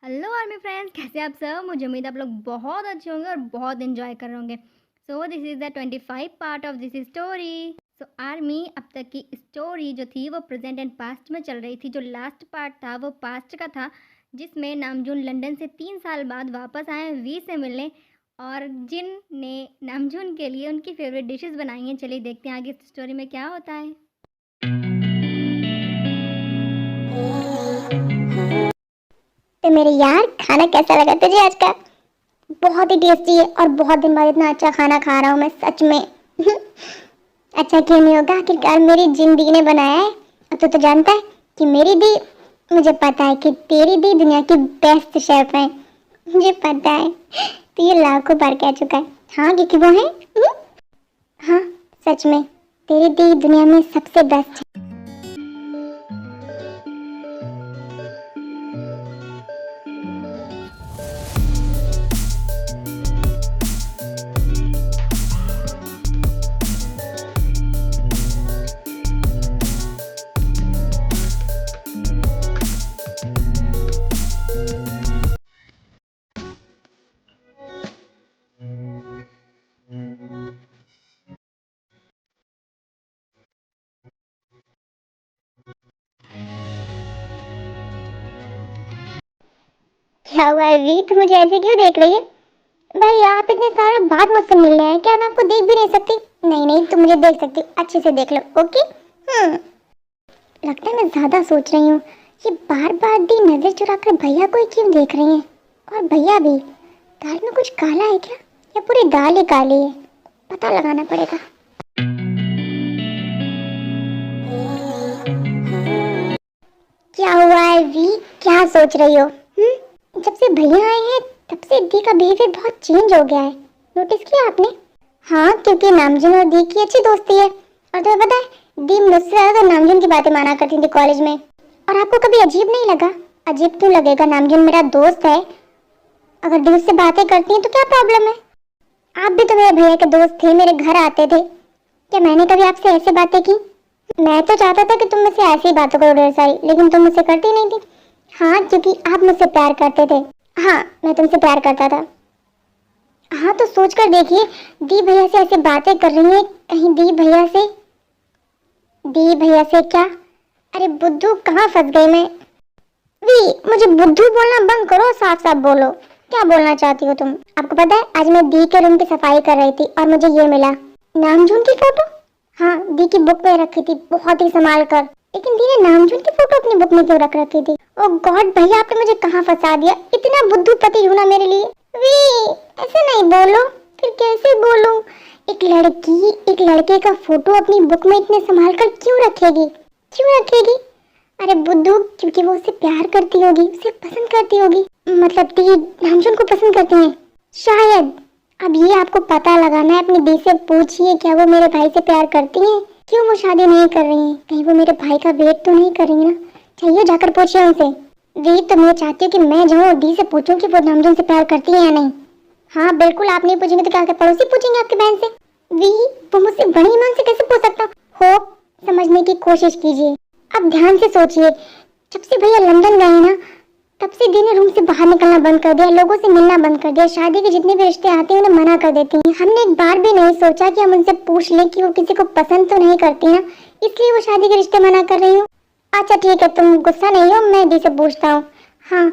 Hello army friends, कैसे आप सब। मुझे उम्मीद है आप लोग बहुत अच्छे होंगे और बहुत एंजॉय कर रहे होंगे। So this is the 25 part of this story. So army, अब तक की स्टोरी जो थी वो प्रेजेंट एंड पास्ट में चल रही थी। जो लास्ट पार्ट था वो पास्ट का था, जिसमें नामजून लंदन से 3 साल बाद वापस आए वी से मिलने, और जिन ने नामजून के लिए उनकी फेवरेट डिशेस बनाई हैं। चलिए देखते हैं आगे स्टोरी में क्या होता है। तो मेरे यार, खाना कैसा लगा तुझे आज का? बहुत ही टेस्टी है और बहुत दिन बाद इतना अच्छा खाना खा रहा हूँ मैं, सच में। अच्छा क्यों नहीं होगा, आखिरकार मेरी जिंदगी ने बनाया है। और तू तो जानता है कि मेरी दी, मुझे पता है कि तेरी दी दुनिया की बेस्ट शेफ है। मुझे पता है, तो ये लाखों बार कह चुका है। हाँ, क्योंकि वो है। हाँ, सच में तेरी दी दुनिया में सबसे बेस्ट है। क्या हुआ है वी, तुम मुझे ऐसे क्यों देख रही है? भाई, आप इतने सारे बात मुझसे मिल रहे हैं, क्या मैं आपको देख भी नहीं सकती? नहीं नहीं, तुम मुझे देख सकती हो, अच्छे से देख लो। ओके। लगता है मैं ज्यादा सोच रही हूँ। ये बार बार दी नजर चुरा कर भैया को ही क्यों देख रही हैं? और भैया भी, दाल में कुछ काला है क्या, या पूरी दाल ही काली है? पता लगाना पड़ेगा। क्या हुआ है वी, क्या सोच रही हो? जब से भैया आए हैं तब से दी का बिहेवियर बहुत चेंज हो गया है। नोटिस किया आपने? हाँ, क्योंकि नामजून और दी की अच्छी दोस्ती है। और तुम्हें पता है, दी मुझसे ज्यादा नामजून की बातें माना करती थी कॉलेज में। और आपको कभी अजीब नहीं लगा? अजीब क्यों लगेगा, नामजून मेरा दोस्त है। अगर दी उससे बातें करती हैं तो क्या प्रॉब्लम है? आप भी तो मेरे भैया के दोस्त थे, मेरे घर आते थे। क्या मैंने कभी आपसे ऐसी बातें की? मैं तो चाहता था कि तुम मुझसे ऐसी बातों करो ढेर सारी, लेकिन तुम मुझसे करती नहीं थी। हाँ, क्योंकि आप मुझसे प्यार करते थे। हाँ, मैं तुमसे प्यार करता था। हाँ, तो सोच कर देखिए, दी भैया से ऐसे बातें कर रही है, कहीं दी भैया से क्या? अरे बुद्धू, कहाँ फंस गई मैं? वी, मुझे बुद्धू बोलना बंद करो, साफ साफ बोलो, क्या बोलना चाहती हो तुम? आपको पता है, आज मैं दी के रूम की सफाई कर रही थी और मुझे ये मिला, नामजून की फोटो। हाँ, दी की बुक में रखी थी, बहुत ही संभाल कर। लेकिन दी ने नामजून की फोटो अपनी बुक में क्यों रख रखी थी? ओ गॉड भैया, आपने मुझे कहाँ फंसा दिया? इतना बुद्धू पति ढूंढा मेरे लिए। वी, ऐसे नहीं बोलो। फिर कैसे बोलूं? एक लड़की एक लड़के का फोटो अपनी बुक में इतने संभाल कर क्यों रखेगी? क्यों रखेगी? अरे बुद्धू, क्योंकि वो उसे प्यार करती होगी, उसे पसंद करती होगी। मतलब दी नामजून को पसंद करती है शायद। अब ये आपको पता लगाना है, अपनी दी से पूछिए, क्या वो मेरे भाई से प्यार करती हैं? क्यों वो शादी नहीं कर रही हैं? कहीं वो मेरे भाई का वेट तो नहीं कर रही ना? चाहिए, जाकर पूछिए उनसे। दी, तो मैं चाहती हूँ कि मैं जाऊँ और दी से पूछूं कि वो नामजून से प्यार करती है या नहीं। हाँ बिल्कुल, आप नहीं पूछेंगे तो क्या पड़ोसी पूछेंगे आपकी बहन से? वी, वो मुझसे बड़ी ईमान से कैसे पूछ सकता? हो, समझने की कोशिश कीजिए। अब ध्यान से सोचिए, जब से भैया लंदन गए ना, तब से दी ने रूम से बाहर निकलना बंद कर दिया, लोगों से मिलना बंद कर दिया। शादी के जितने भी रिश्ते आते हैं उन्हें मना कर देती हैं। हमने एक बार भी नहीं सोचा कि हम उनसे पूछ लें कि वो किसी को पसंद तो नहीं करती ना, इसलिए वो शादी के रिश्ते मना कर रही हूँ। अच्छा ठीक है, तुम गुस्सा नहीं हो, मैं दी से पूछता हूँ। हाँ,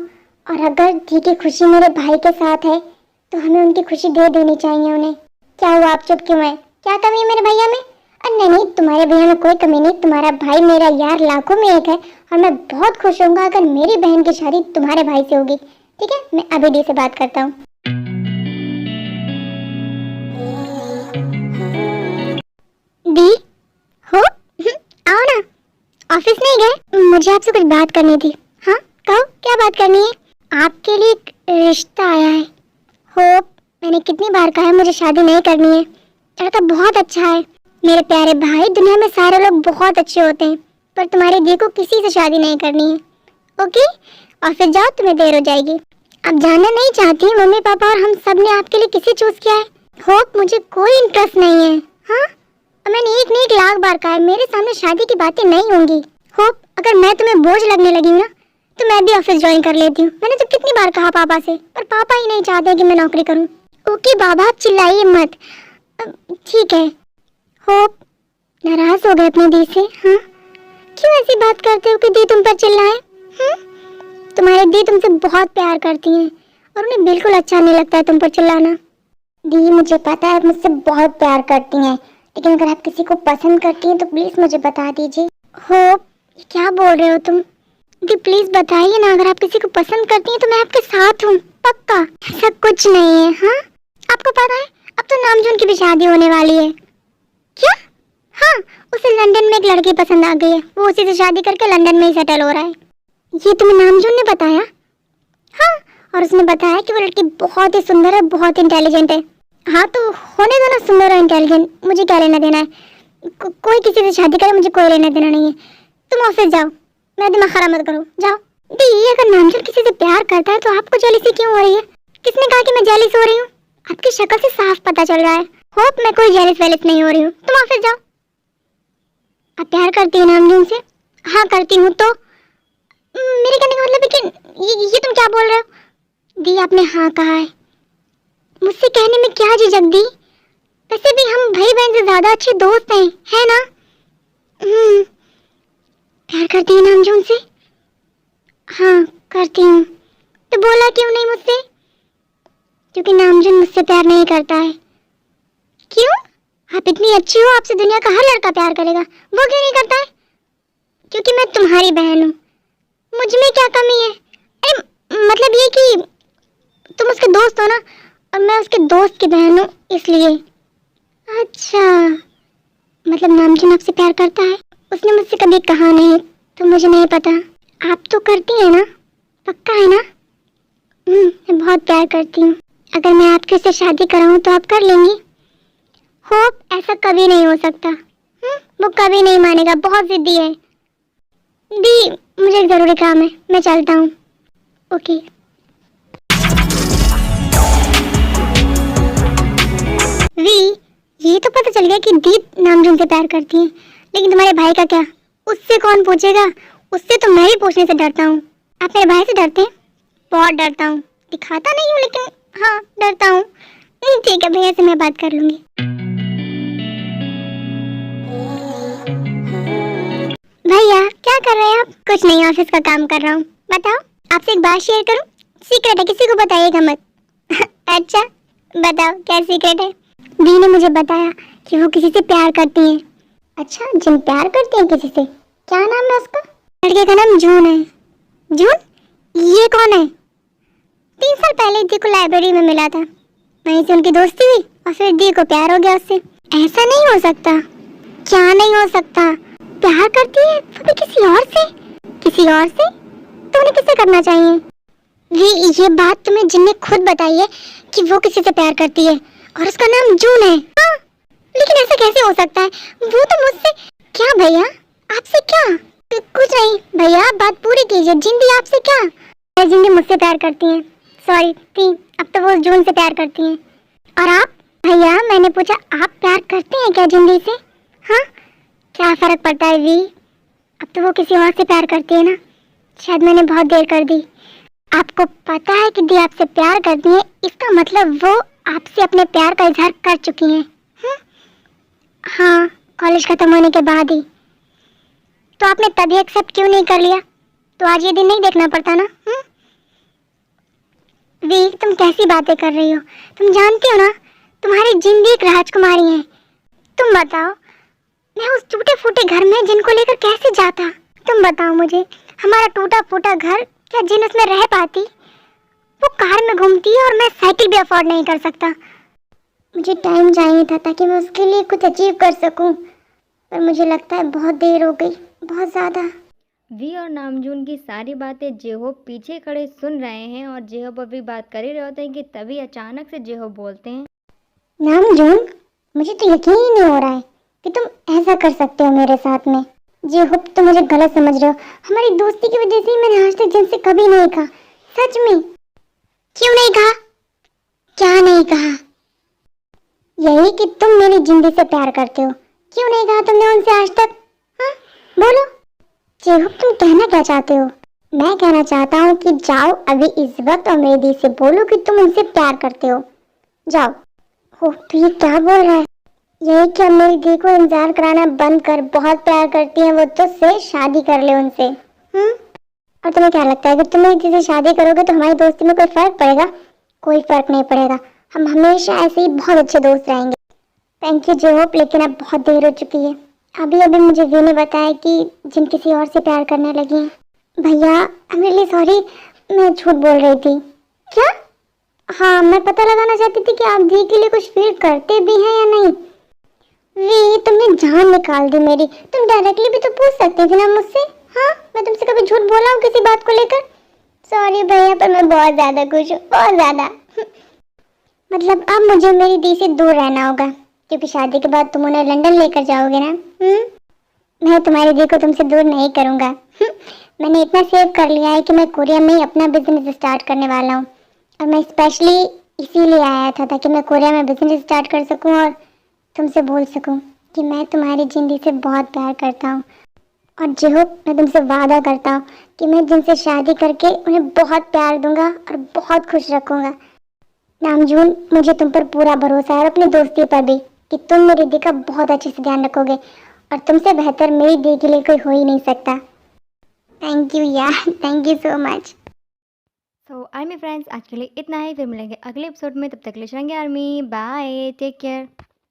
और अगर दी की खुशी मेरे भाई के साथ है तो हमें उनकी खुशी दे देनी चाहिए उन्हें। क्या हुआ, आप चुप क्यों है? क्या कमी है मेरे भैया में? नहीं नहीं, तुम्हारे भैया में कोई कमी नहीं। तुम्हारा भाई मेरा यार लाखों में एक है, और मैं बहुत खुश होऊंगा अगर मेरी बहन की शादी तुम्हारे भाई से होगी। ठीक है, मैं अभी दी से बात करता हूँ। दी हो, आओ ना। ऑफिस नहीं गए? मुझे आपसे कुछ बात करनी थी। हाँ कहो, क्या बात करनी है? आपके लिए एक रिश्ता आया है। होप, मैंने कितनी बार कहा है मुझे शादी नहीं करनी है। लड़का बहुत अच्छा है। मेरे प्यारे भाई, दुनिया में सारे लोग बहुत अच्छे होते हैं, पर तुम्हारी दी को किसी से शादी नहीं करनी है। ओके, ऑफिस जाओ, तुम्हें देर हो जाएगी। अब जानना नहीं चाहती, मम्मी पापा और हम सब ने आपके लिए किसे चूज किया है? होप, मुझे कोई इंटरेस्ट नहीं है। हाँ, और मैंने एक नहीं एक लाख बार कहा है, मेरे सामने शादी की बातें नहीं होंगी। होप, अगर मैं तुम्हें बोझ लगने लगी हूँ ना, तो मैं भी ऑफिस ज्वाइन कर लेती हूँ। मैंने तो कितनी बार कहा पापा से, पर पापा ही नहीं चाहते कि मैं नौकरी करूँ। ओके बाबा, आप चिल्लाइए मत। ठीक है। होप नाराज हो गए अपनी दी से? हाँ, क्यों ऐसी बात करते हो कि दी तुम पर चिल्लाए? तुम्हारी दी तुमसे बहुत प्यार करती हैं और उन्हें बिल्कुल अच्छा नहीं लगता है तुम पर चिल्लाना। दी, मुझे पता है आप मुझसे बहुत प्यार करती हैं, लेकिन अगर आप किसी को पसंद करती हैं तो प्लीज मुझे बता दीजिए। होप, क्या बोल रहे हो तुम? दी प्लीज बताइए ना, अगर आप किसी को पसंद करती हैं तो मैं आपके साथ हूँ, पक्का। ऐसा कुछ नहीं है। हाँ, आपको पता है अब तो नामजून की भी शादी होने वाली है। क्या? हाँ, उसे लंदन में एक लड़की पसंद आ गई है, वो उसी से शादी करके लंदन में ही सेटल हो रहा है। ये तुम्हें नामजून ने बताया? हाँ, और उसने बताया कि वो लड़की बहुत ही सुंदर है, बहुत इंटेलिजेंट है। हाँ तो होने दो ना, सुंदर और इंटेलिजेंट, मुझे क्या लेना देना है। कोई किसी से शादी करे, मुझे कोई लेना देना नहीं है। तुम ऑफिस जाओ, मेरा दिमाग खराब मत करो, जाओ। दी, अगर नामजून किसी से प्यार करता है तो आपको जेलसी क्यों हो रही है? किसने कहा कि मैं जेलिस हो रही हूँ? आपकी शक्ल से साफ पता चल रहा है। होप मैं कोई जेलिस वेलिस नहीं हो रही हूँ। तुम ऑफिस जाओ। आप प्यार करती हो नामजून से? हाँ करती हूँ। तो मेरे कहने का मतलब है कि ये तुम क्या बोल रहे हो? दी, आपने हाँ कहा है, मुझसे कहने में क्या झिझक दी? वैसे भी हम भाई बहन से ज्यादा अच्छे दोस्त हैं, है ना? प्यार करती है नामजून से? हाँ करती हूँ। तो बोला क्यों नहीं मुझसे? क्योंकि नामजून मुझसे प्यार नहीं करता है। क्यों? आप इतनी अच्छी हो, आपसे दुनिया का हर लड़का प्यार करेगा, वो क्यों नहीं करता है? क्योंकि मैं तुम्हारी बहन हूँ, मुझ में क्या कमी है? अरे मतलब ये कि तुम उसके दोस्त हो ना, और मैं उसके दोस्त की बहन हूँ, इसलिए। अच्छा, मतलब नामजून आपसे प्यार करता है? उसने मुझसे कभी कहा नहीं तो मुझे नहीं पता। आप तो करती हैं ना? पक्का है ना? मैं बहुत प्यार करती हूँ। अगर मैं आपके से शादी कराऊँ तो आप कर लेंगी? होप ऐसा कभी नहीं हो सकता। वो कभी नहीं मानेगा, बहुत जिद्दी है। दी, मुझे एक जरूरी काम है, मैं चलता हूँ। ओके। वी, ये तो पता चल गया कि दी नामजून से प्यार करती है, लेकिन तुम्हारे भाई का क्या? उससे कौन पूछेगा? उससे तो मैं ही पूछने से डरता हूँ। आप मेरे भाई से डरते हैं? बहुत डरता हूँ। दिखाता नहीं हूँ लेकिन हाँ डरता हूँ। ठीक है, भैया से मैं बात कर लूंगी। भैया क्या कर रहे हैं आप? कुछ नहीं, ऑफिस का काम कर रहा हूँ। बताओ, आपसे एक बात शेयर करूँ? सीक्रेट है, किसी को बताइएगा मत। अच्छा बताओ, क्या सीक्रेट है? दी ने मुझे बताया कि वो किसी से प्यार करती हैं। अच्छा, जिन प्यार करती हैं किसी से? क्या नाम है उसका? लड़के का नाम जून है। जून? ये कौन है? 3 साल पहले दी को लाइब्रेरी में मिला था, वहीं से उनकी दोस्ती हुई और फिर दी को प्यार हो गया उससे। ऐसा नहीं हो सकता। क्या नहीं हो सकता? प्यार करती है वो भी किसी और से? किसी और से? तो उन्हें किससे करना चाहिए? ये बात तुम्हें जिन ने खुद बताई है कि वो किसी से प्यार करती है और उसका नाम जून है। हाँ, लेकिन ऐसा कैसे हो सकता है? वो तो मुझसे। क्या भैया, आपसे क्या? कुछ नहीं भैया, आप बात पूरी कीजिए। जिंदी आपसे क्या? जिंदी मुझसे प्यार करती है। सॉरी थी, अब तो वो जून से प्यार करती हैं। और आप? भैया मैंने पूछा आप प्यार करते हैं क्या जिंदी से? हाँ, क्या फर्क पड़ता है वी, अब तो वो किसी और से प्यार करती है ना। शायद मैंने बहुत देर कर दी। आपको पता है कि दी आपसे प्यार करती है, इसका मतलब वो आपसे अपने प्यार का इजहार कर चुकी हैं। हाँ, कॉलेज खत्म होने के बाद ही। तो आपने तभी एक्सेप्ट क्यों नहीं कर लिया? तो आज ये दिन नहीं देखना पड़ता ना? वी, तुम कैसी बातें कर रही हो? तुम जानती हो ना, तुम्हारी जिंदगी एक राजकुमारी है। तुम बताओ, मैं उस टूटे फूटे घर में जिनको लेकर कैसे जाता? तुम बताओ मुझे, हमारा टूटा फूटा घर, क्या जिन उसमें रह पाती? वो कार में घूमती है और मैं साइकिल भी अफोर्ड नहीं कर सकता। मुझे टाइम चाहिए था ताकि मैं उसके लिए कुछ अचीव कर सकूं, पर मुझे लगता है बहुत देर हो गई, बहुत ज़्यादा। वी और नामजून की सारी बातें जेहोब पीछे खड़े सुन रहे हैं और जेहोब अभी बात कर ही रहे होते हैं कि तभी अचानक से जेहोब बोलते हैं, नामजून, मुझे तो यकीन ही नहीं हो रहा है कि तुम ऐसा कर सकते हो मेरे साथ में। जेहोब, तुम मुझे गलत समझ रहे हो। हमारी दोस्ती की वजह से ही मैंने आज तक जिनसे कभी नहीं कहा। सच में। क्यों नहीं कहा? क्या नहीं कहा? यही कि तुम मेरी जिंदगी से प्यार करते हो। क्यों नहीं कहा तुमने उनसे आज तक? हाँ बोलो। जेहोब, तुम कहना क्या चाहते हो? मैं कहना चाहता हूँ कि जाओ अभी इस वक्त और मेरी दी से बोलो कि तुम उनसे प्यार करते हो। जाओ। हो तो ये क्या बोल रहा है? यही कि अब मेरी दी को इंतजार कराना बंद कर, बहुत प्यार करती है वो तो से शादी कर ले उनसे। और तुम्हें क्या लगता है कि तुम मेरी दी से शादी करोगे तो हमारी दोस्ती में कोई फर्क पड़ेगा? कोई फर्क नहीं पड़ेगा, हम हमेशा ऐसे ही बहुत अच्छे दोस्त रहेंगे। थैंक यू जेहोप, लेकिन अब बहुत देर हो चुकी है। अभी अभी मुझे वी ने बताया कि जिन किसी और से प्यार करने लगी हैं। भैया आई एम रियली सॉरी, मैं झूठ बोल रही थी। क्या? हाँ, मैं पता लगाना चाहती थी कि आप दी के लिए कुछ फील करते भी हैं या नहीं। वी, तुमने जान निकाल दी मेरी। तुम डायरेक्टली भी तो पूछ सकती थी ना मुझसे। हाँ, मैं तुमसे कभी झूठ बोला हूँ किसी बात को लेकर? सॉरी भैया, पर मैं बहुत ज़्यादा खुश हूँ, बहुत ज़्यादा। मतलब अब मुझे मेरी दी से दूर रहना होगा, क्योंकि शादी के बाद तुम उन्हें लंदन लेकर जाओगे ना। मैं तुम्हारी दी को तुमसे दूर नहीं करूँगा। मैंने इतना सेव कर लिया है कि मैं कोरिया में ही अपना बिजनेस स्टार्ट करने वाला हूँ। और मैं स्पेशली इसीलिए आया था ताकि मैं कोरिया में बिजनेस स्टार्ट कर सकूँ और तुमसे बोल सकूँ कि मैं तुम्हारी जिंदगी से बहुत प्यार करता हूँ। और जेहोप, मैं तुमसे वादा करता हूँ कि मैं जिनसे शादी करके उन्हें बहुत प्यार दूंगा और बहुत खुश रखूँगा। नामजून, मुझे तुम पर पूरा भरोसा है और अपनी दोस्ती पर भी, कि तुम मेरी दी का बहुत अच्छे से ध्यान रखोगे और तुमसे बेहतर मेरी दी के लिए कोई हो ही नहीं सकता। थैंक यू यार, thank you so much. So army friends, आज के लिए इतना ही। फिर मिलेंगे अगले एपिसोड में, तब तक के लिए चलेंगे आर्मी। Bye, take care.